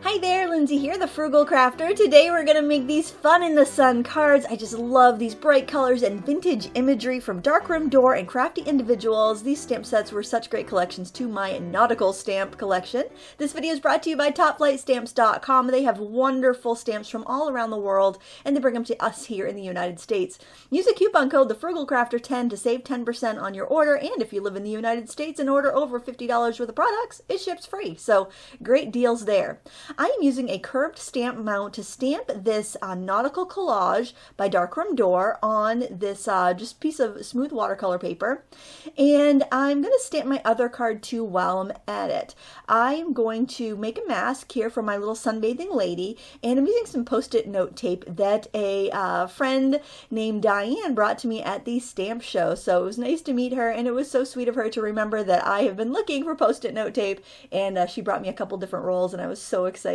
Hi there, Lindsay here, the Frugal Crafter. Today we're gonna make these fun in the sun cards. I just love these bright colors and vintage imagery from Darkroom Door and Crafty Individuals. These stamp sets were such great collections to my nautical stamp collection. This video is brought to you by TopFlightStamps.com. They have wonderful stamps from all around the world, and they bring them to us here in the United States. Use the coupon code thefrugalcrafter10 to save 10% on your order, and if you live in the United States and order over $50 worth of products, it ships free. So great deals there. I am using a curved stamp mount to stamp this nautical collage by Darkroom Door on this just piece of smooth watercolor paper, and I'm going to stamp my other card too while I'm at it. I'm going to make a mask here for my little sunbathing lady, and I'm using some post-it note tape that a friend named Diane brought to me at the stamp show. So it was nice to meet her, and it was so sweet of her to remember that I have been looking for post-it note tape, and she brought me a couple different rolls, and I was so excited.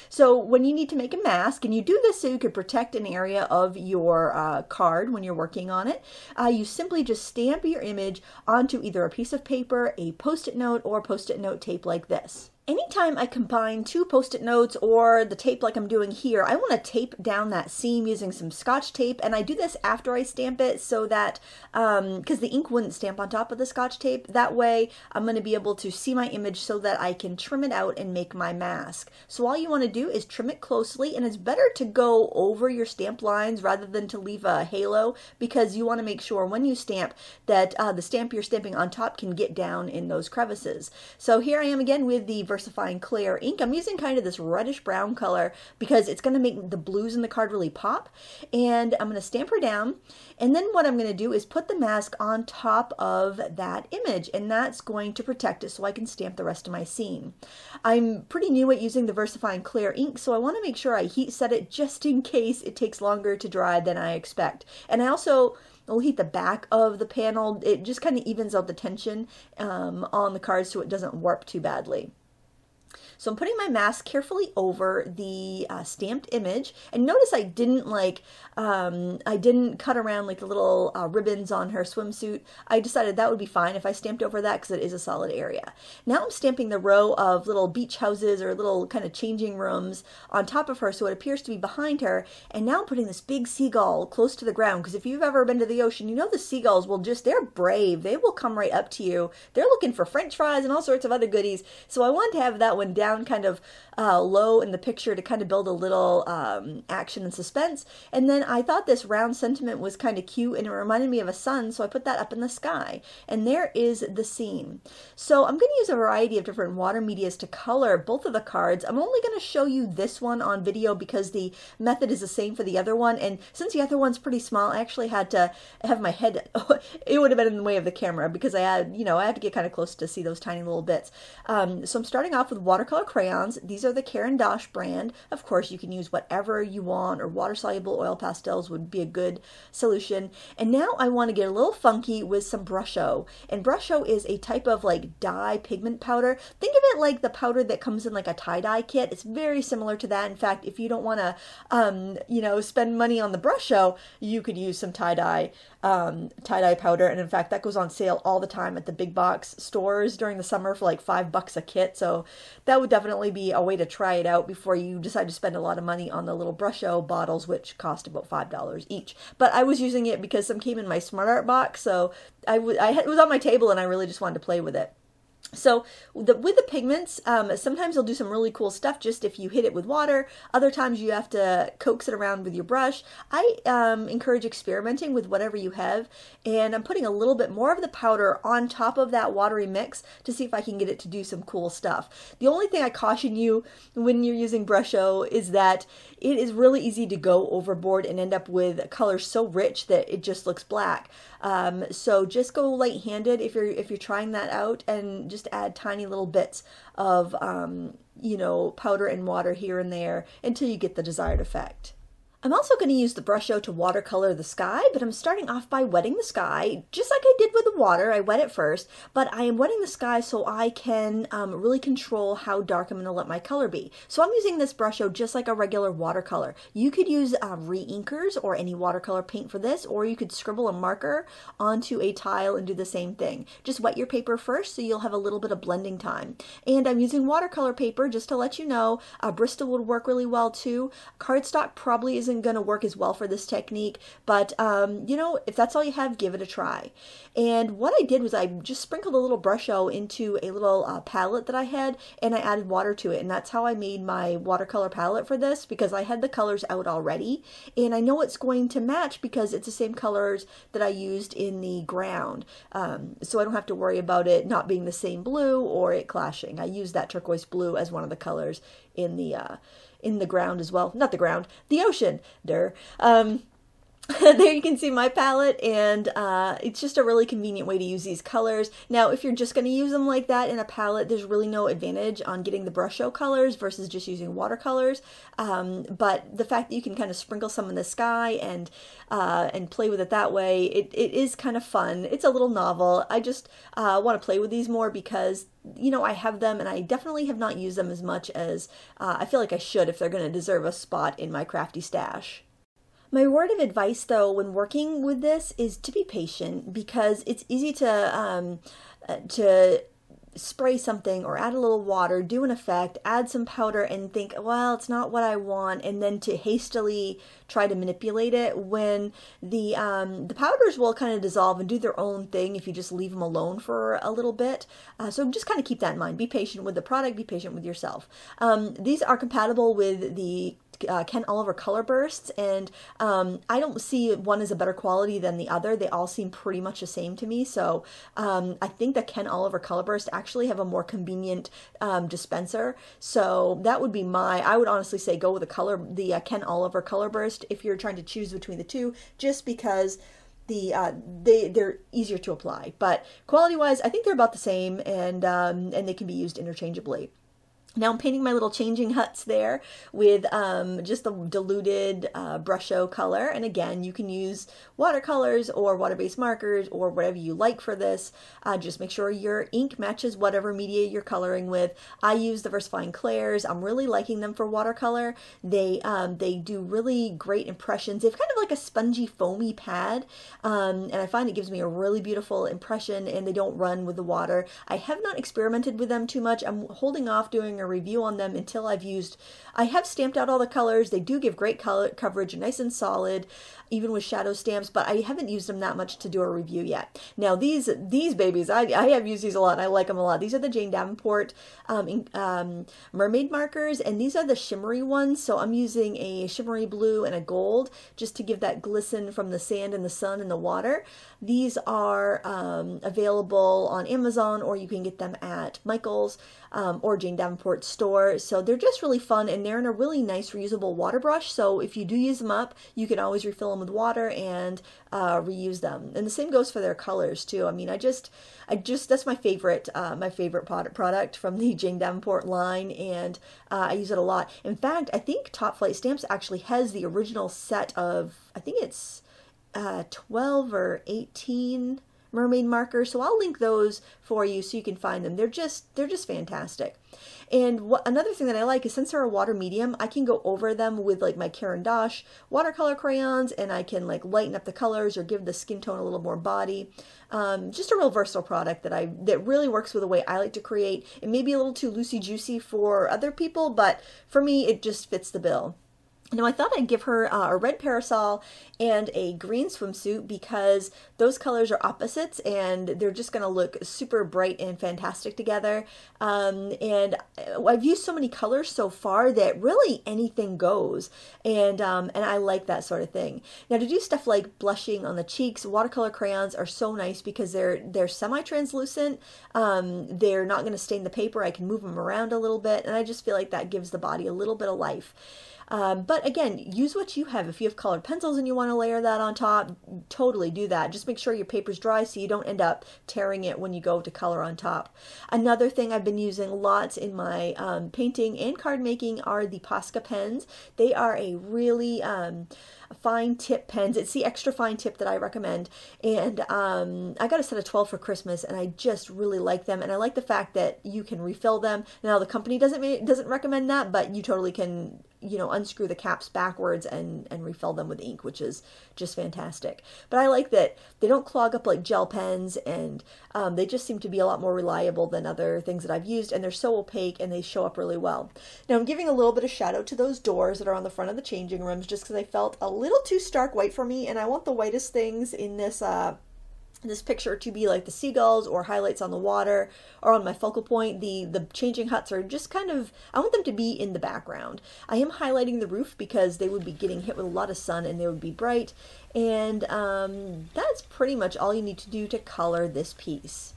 So when you need to make a mask, and you do this so you could protect an area of your card when you're working on it, you simply just stamp your image onto either a piece of paper, a post-it note, or post-it note tape like this. Anytime I combine two post-it notes or the tape like I'm doing here, I want to tape down that seam using some Scotch tape, and I do this after I stamp it so that, because the ink wouldn't stamp on top of the Scotch tape, that way I'm going to be able to see my image so that I can trim it out and make my mask. So all you want to do is trim it closely, and it's better to go over your stamp lines rather than to leave a halo, because you want to make sure when you stamp that the stamp you're stamping on top can get down in those crevices. So here I am again with the versafine Clair ink. I'm using kind of this reddish brown color because it's going to make the blues in the card really pop, and I'm going to stamp her down, and then what I'm going to do is put the mask on top of that image, and that's going to protect it so I can stamp the rest of my scene. I'm pretty new at using the versafine Clair ink, so I want to make sure I heat set it just in case it takes longer to dry than I expect. And I also will heat the back of the panel. It just kind of evens out the tension on the card so it doesn't warp too badly. So I'm putting my mask carefully over the stamped image, and notice I didn't I didn't cut around like the little ribbons on her swimsuit. I decided that would be fine if I stamped over that because it is a solid area. Now I'm stamping the row of little beach houses or little kind of changing rooms on top of her so it appears to be behind her, and now I'm putting this big seagull close to the ground, because if you've ever been to the ocean, you know the seagulls will they're brave. They will come right up to you. They're looking for French fries and all sorts of other goodies. So I wanted to have that one down kind of low in the picture to kind of build a little action and suspense. And then I thought this round sentiment was kind of cute, and it reminded me of a sun, so I put that up in the sky. And there is the scene. So I'm going to use a variety of different water medias to color both of the cards. I'm only going to show you this one on video because the method is the same for the other one, and since the other one's pretty small, I actually had to have my head, it would have been in the way of the camera because I had, I had to get kind of close to see those tiny little bits. So I'm starting off with Watercolor Crayons. These are the Caran d'Ache brand. Of course, you can use whatever you want, or water-soluble oil pastels would be a good solution. And now I want to get a little funky with some Brusho. And Brusho is a type of like dye pigment powder. Think of it like the powder that comes in like a tie-dye kit. It's very similar to that. In fact, if you don't want to, spend money on the Brusho, you could use some tie-dye powder. And in fact, that goes on sale all the time at the big box stores during the summer for like $5 a kit. So that would definitely be a way to try it out before you decide to spend a lot of money on the little Brusho bottles, which cost about $5 each. But I was using it because some came in my Smart Art box, so it was on my table and I really just wanted to play with it. So with the pigments, sometimes you'll do some really cool stuff just if you hit it with water. Other times you have to coax it around with your brush. I encourage experimenting with whatever you have, and I'm putting a little bit more of the powder on top of that watery mix to see if I can get it to do some cool stuff. The only thing I caution you when you're using Brusho is that it is really easy to go overboard and end up with colors so rich that it just looks black. So just go light-handed if you're trying that out, and just add tiny little bits of powder and water here and there until you get the desired effect. I'm also going to use the Brusho to watercolor the sky, but I'm starting off by wetting the sky, just like I did with the water. I wet it first, but I am wetting the sky so I can really control how dark I'm going to let my color be. So I'm using this Brusho just like a regular watercolor. You could use re-inkers or any watercolor paint for this, or you could scribble a marker onto a tile and do the same thing. Just wet your paper first so you'll have a little bit of blending time. And I'm using watercolor paper just to let you know. Bristol would work really well too. Cardstock probably isn't going to work as well for this technique, but you know, if that's all you have, give it a try. And what I did was I just sprinkled a little Brusho into a little palette that I had, and I added water to it, and that's how I made my watercolor palette for this, because I had the colors out already, and I know it's going to match because it's the same colors that I used in the ground, so I don't have to worry about it not being the same blue or it clashing. I used that turquoise blue as one of the colors in the ground as well. Not the ground, the ocean. There you can see my palette, and it's just a really convenient way to use these colors. Now, if you're just going to use them like that in a palette, there's really no advantage on getting the Brusho colors versus just using watercolors. But the fact that you can kind of sprinkle some in the sky and play with it that way, it is kind of fun. It's a little novel. I just want to play with these more because, you know, I have them, and I definitely have not used them as much as I feel like I should if they're going to deserve a spot in my crafty stash. My word of advice, though, when working with this is to be patient, because it's easy to spray something or add a little water, do an effect, add some powder, and think, well, it's not what I want, and then to hastily try to manipulate it when the powders will kind of dissolve and do their own thing if you just leave them alone for a little bit. So just kind of keep that in mind. Be patient with the product, be patient with yourself. These are compatible with the Ken Oliver color bursts, and I don't see one as a better quality than the other. They all seem pretty much the same to me, so I think the Ken Oliver color burst actually have a more convenient dispenser, so that would be I would honestly say go with the Ken Oliver color burst if you're trying to choose between the two, just because they're easier to apply. But quality wise, I think they're about the same, and they can be used interchangeably. Now I'm painting my little changing huts there with just the diluted Brusho color. And again, you can use watercolors or water-based markers or whatever you like for this. Just make sure your ink matches whatever media you're coloring with. I use the versafine Clairs. I'm really liking them for watercolor. They do really great impressions. They have kind of like a spongy, foamy pad, and I find it gives me a really beautiful impression, and they don't run with the water. I have not experimented with them too much. I'm holding off doing a review on them until I have stamped out all the colors. They do give great color coverage, nice and solid, even with shadow stamps, but I haven't used them that much to do a review yet. Now these babies, I have used these a lot, and I like them a lot. These are the Jane Davenport mermaid markers, and these are the shimmery ones, so I'm using a shimmery blue and a gold just to give that glisten from the sand and the sun and the water. These are available on Amazon, or you can get them at Michael's or Jane Davenport's store. So they're just really fun, and they're in a really nice reusable water brush, so if you do use them up, you can always refill them with water and reuse them. And the same goes for their colors too. I mean, I just that's my favorite product from the Jane Davenport line, and I use it a lot. In fact, I think Top Flight Stamps actually has the original set of, I think it's 12 or 18 mermaid markers, so I'll link those for you so you can find them. They're just fantastic. And another thing that I like is, since they're a water medium, I can go over them with like my Caran d'Ache watercolor crayons, and I can like lighten up the colors or give the skin tone a little more body. Just a real versatile product that really works with the way I like to create. It may be a little too loosey-goosey for other people, but for me, it just fits the bill. Now I thought I'd give her a red parasol and a green swimsuit, because those colors are opposites and they're just going to look super bright and fantastic together. And I've used so many colors so far that really anything goes, and I like that sort of thing. Now to do stuff like blushing on the cheeks, watercolor crayons are so nice because they're semi-translucent. They're not going to stain the paper. I can move them around a little bit, and I just feel like that gives the body a little bit of life. But again, use what you have. If you have colored pencils and you want to layer that on top, totally do that. Just make sure your paper's dry so you don't end up tearing it when you go to color on top. Another thing I've been using lots in my painting and card making are the Posca pens. They are a really fine tip pens. It's the extra fine tip that I recommend, and I got a set of 12 for Christmas, and I just really like them, and I like the fact that you can refill them. Now the company doesn't recommend that, but you totally can, you know, unscrew the caps backwards and refill them with ink, which is just fantastic. But I like that they don't clog up like gel pens, and they just seem to be a lot more reliable than other things that I've used, and they're so opaque and they show up really well. Now I'm giving a little bit of shadow to those doors that are on the front of the changing rooms just because I felt a little too stark white for me, and I want the whitest things in this picture to be like the seagulls or highlights on the water or on my focal point. The changing huts are just kind of, I want them to be in the background. I am highlighting the roof because they would be getting hit with a lot of sun and they would be bright, and that's pretty much all you need to do to color this piece.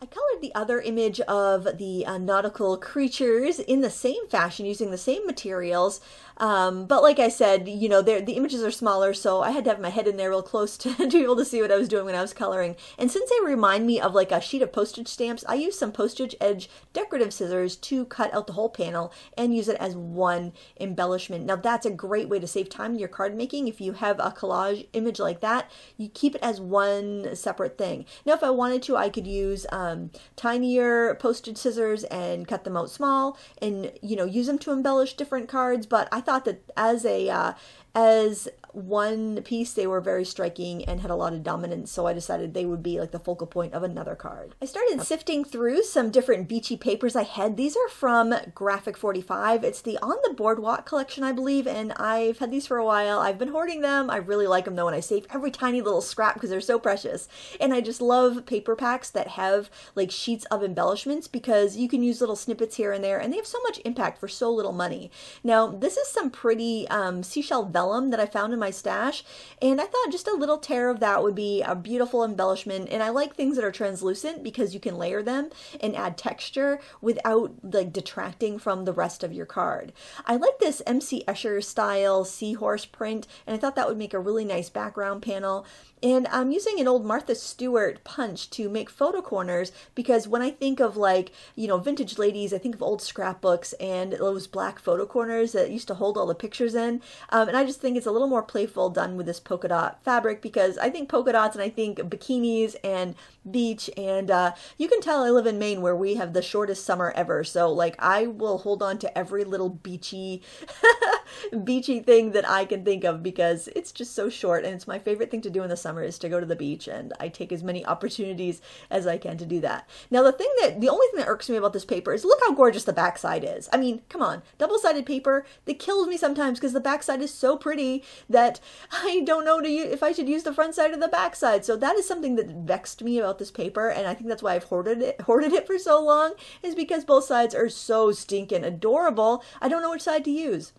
I colored the other image of the nautical creatures in the same fashion using the same materials, but like I said, you know, the images are smaller, so I had to have my head in there real close to be able to see what I was doing when I was coloring. And since they remind me of like a sheet of postage stamps, I used some postage edge decorative scissors to cut out the whole panel and use it as one embellishment. Now that's a great way to save time in your card making. If you have a collage image like that, you keep it as one separate thing. Now if I wanted to, I could use tinier postage scissors and cut them out small and, you know, use them to embellish different cards, but I thought that as one piece they were very striking and had a lot of dominance, so I decided they would be like the focal point of another card. I started sifting through some different Beachy papers I had. These are from Graphic 45. It's the On the Boardwalk collection, I believe, and I've had these for a while. I've been hoarding them. I really like them though, and I save every tiny little scrap because they're so precious. And I just love paper packs that have like sheets of embellishments because you can use little snippets here and there, and they have so much impact for so little money. Now this is some pretty seashell vellum that I found in my stash, and I thought just a little tear of that would be a beautiful embellishment. And I like things that are translucent because you can layer them and add texture without like detracting from the rest of your card. I like this MC Escher style seahorse print, and I thought that would make a really nice background panel. And I'm using an old Martha Stewart punch to make photo corners because when I think of like, you know, vintage ladies, I think of old scrapbooks and those black photo corners that used to hold all the pictures in. And I just think it's a little more playful done with this polka dot fabric because I think polka dots and I think bikinis and beach, and you can tell I live in Maine where we have the shortest summer ever. So like I will hold on to every little beachy beachy thing that I can think of because it's just so short, and it's my favorite thing to do in the summer is to go to the beach, and I take as many opportunities as I can to do that. Now the only thing that irks me about this paper is look how gorgeous the backside is. I mean, come on, double-sided paper, that kills me sometimes because the backside is so pretty that I don't know if I should use the front side or the backside. So that is something that vexed me about this paper, and I think that's why I've hoarded it for so long, is because both sides are so stinking adorable. I don't know which side to use.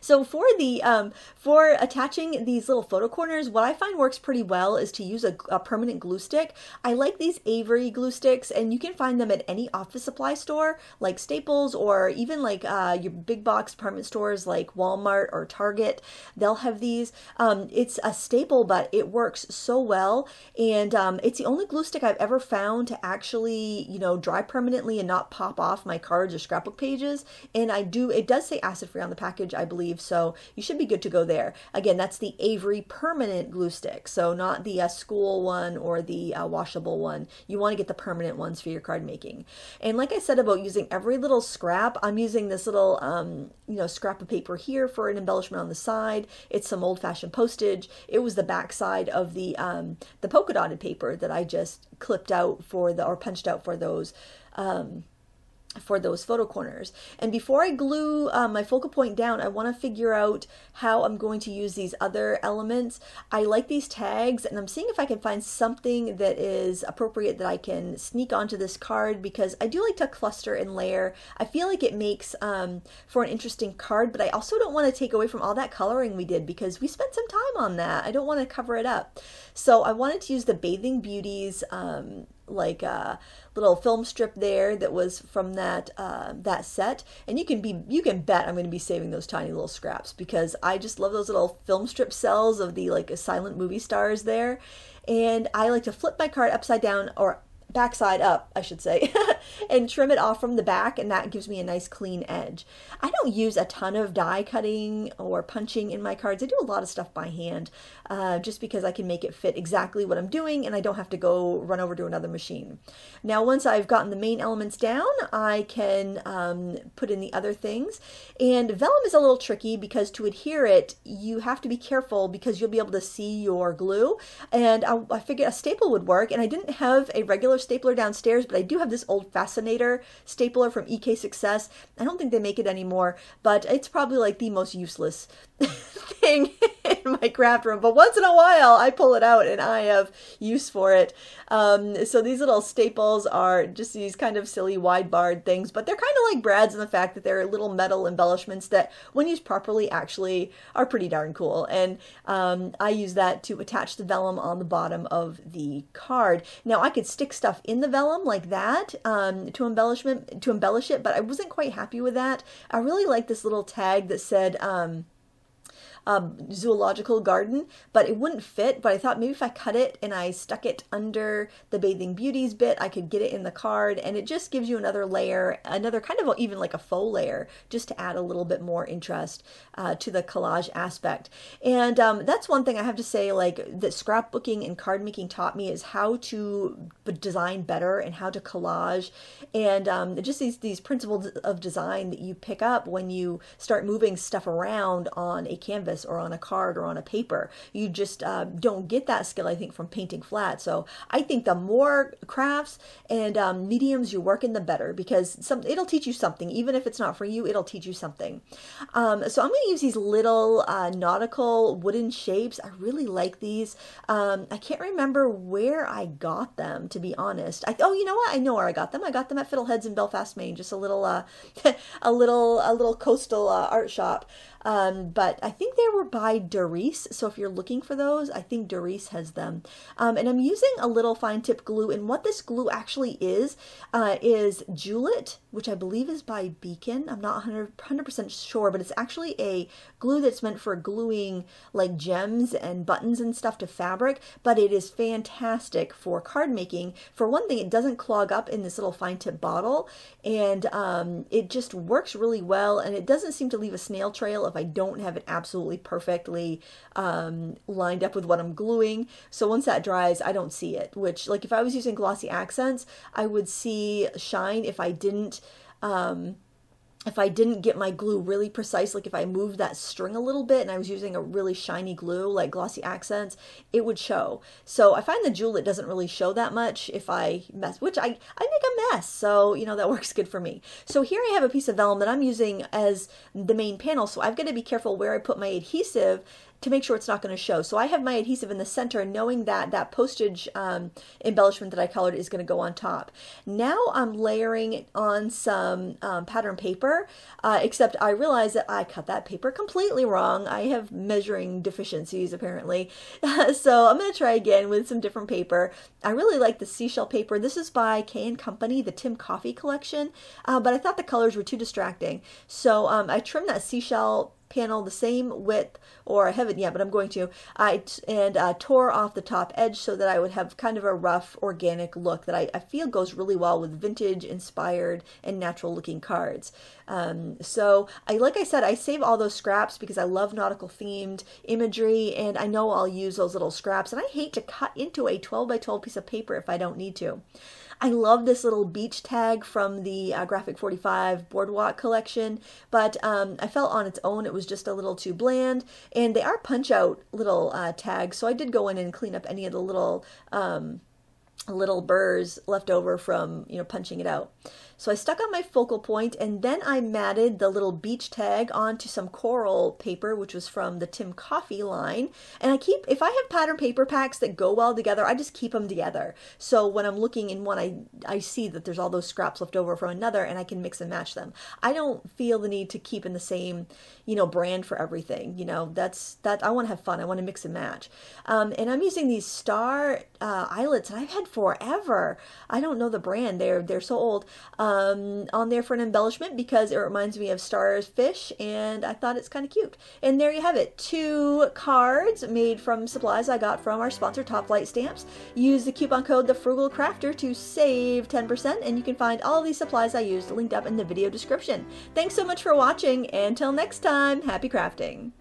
So for attaching these little photo corners, what I find works pretty well is to use a permanent glue stick. I like these Avery glue sticks, and you can find them at any office supply store like Staples, or even like your big box department stores like Walmart or Target. They'll have these. It's a staple, but it works so well, and it's the only glue stick I've ever found to actually, you know, dry permanently and not pop off my cards or scrapbook pages. And it does say acid-free on the package, I believe, so you should be good to go there. Again, that's the Avery permanent glue stick, so not the school one or the washable one. You want to get the permanent ones for your card making. And like I said about using every little scrap, I'm using this little you know, scrap of paper here for an embellishment on the side. It's some old-fashioned postage. It was the back side of the polka dotted paper that I just clipped out or punched out for those photo corners. And before I glue my focal point down, I want to figure out how I'm going to use these other elements. I like these tags, and I'm seeing if I can find something that is appropriate that I can sneak onto this card, because I do like to cluster and layer. I feel like it makes for an interesting card, but I also don't want to take away from all that coloring we did because we spent some time on that. I don't want to cover it up. So I wanted to use the Bathing Beauties like little film strip there that was from that that set, and you can bet I'm going to be saving those tiny little scraps because I just love those little film strip cells of the like silent movie stars there. And I like to flip my card upside down, or backside up, I should say, and trim it off from the back, and that gives me a nice clean edge. I don't use a ton of die cutting or punching in my cards. I do a lot of stuff by hand, just because I can make it fit exactly what I'm doing and I don't have to go run over to another machine. Now, once I've gotten the main elements down, I can put in the other things. And vellum is a little tricky because to adhere it, you have to be careful because you'll be able to see your glue. And I figured a staple would work, and I didn't have a regular stapler downstairs, but I do have this old Fascinator stapler from EK Success. I don't think they make it anymore, but it's probably like the most useless thing in my craft room. But once in a while, I pull it out and I have use for it. So these little staples are just these kind of silly wide barred things, but they're kind of like brads in the fact that they're little metal embellishments that, when used properly, actually are pretty darn cool. And I use that to attach the vellum on the bottom of the card. Now, I could stick stuff in the vellum like that to embellish it, but I wasn't quite happy with that. I really like this little tag that said zoological garden, but it wouldn't fit. But I thought maybe if I cut it and I stuck it under the Bathing Beauties bit, I could get it in the card, and it just gives you another layer, another kind of even like a faux layer, just to add a little bit more interest to the collage aspect. And that's one thing I have to say, like, that scrapbooking and card making taught me is how to design better and how to collage, and just these principles of design that you pick up when you start moving stuff around on a canvas or on a card or on a paper. You just don't get that skill, I think, from painting flat. So I think the more crafts and mediums you work in, the better, because it'll teach you something. Even if it's not for you, it'll teach you something. So I'm going to use these little nautical wooden shapes. I really like these. I can't remember where I got them, to be honest. Oh, you know what? I know where I got them. I got them at Fiddleheads in Belfast, Maine. Just a little a little coastal art shop. But I think they were by Doris, so if you're looking for those, I think Doris has them. And I'm using a little fine tip glue, and what this glue actually is Julep, which I believe is by Beacon. I'm not 100% sure, but it's actually a glue that's meant for gluing like gems and buttons and stuff to fabric, but it is fantastic for card making. For one thing, it doesn't clog up in this little fine tip bottle, and it just works really well, and it doesn't seem to leave a snail trail if I don't have it absolutely perfectly lined up with what I'm gluing. So once that dries, I don't see it, which, like, if I was using glossy accents, I would see shine if I didn't get my glue really precise. Like if I moved that string a little bit and I was using a really shiny glue like glossy accents, it would show. So I find the Julep doesn't really show that much if I mess, which I make a mess. So, you know, that works good for me. So here I have a piece of vellum that I'm using as the main panel. So I've got to be careful where I put my adhesive to make sure it's not going to show. So I have my adhesive in the center, knowing that that postage embellishment that I colored is going to go on top. Now I'm layering it on some pattern paper, except I realize that I cut that paper completely wrong. I have measuring deficiencies, apparently. So I'm going to try again with some different paper. I really like the seashell paper. This is by K & Company, the Tim Coffey collection, but I thought the colors were too distracting. So I trimmed that seashell panel the same width, or I haven't yet, but I'm going to. I tore off the top edge so that I would have kind of a rough organic look that I feel goes really well with vintage inspired and natural looking cards. So like I said, I save all those scraps because I love nautical themed imagery, and I know I'll use those little scraps, and I hate to cut into a 12 by 12 piece of paper if I don't need to. I love this little beach tag from the Graphic 45 Boardwalk collection, but I felt on its own it was just a little too bland, and they are punch-out little tags, so I did go in and clean up any of the little burrs left over from, you know, punching it out. So I stuck on my focal point, and then I matted the little beach tag onto some coral paper, which was from the Tim Coffee line. And I keep, if I have pattern paper packs that go well together, I just keep them together. So when I'm looking in one, I see that there's all those scraps left over from another, and I can mix and match them. I don't feel the need to keep in the same, you know, brand for everything. You know, I want to have fun. I want to mix and match. And I'm using these star eyelets that I've had forever. I don't know the brand. They're so old. On there for an embellishment because it reminds me of starfish, and I thought it's kind of cute. And there you have it. 2 cards made from supplies I got from our sponsor, Top Flight Stamps. Use the coupon code thefrugalcrafter to save 10%, and you can find all of these supplies I used linked up in the video description. Thanks so much for watching, and until next time, happy crafting!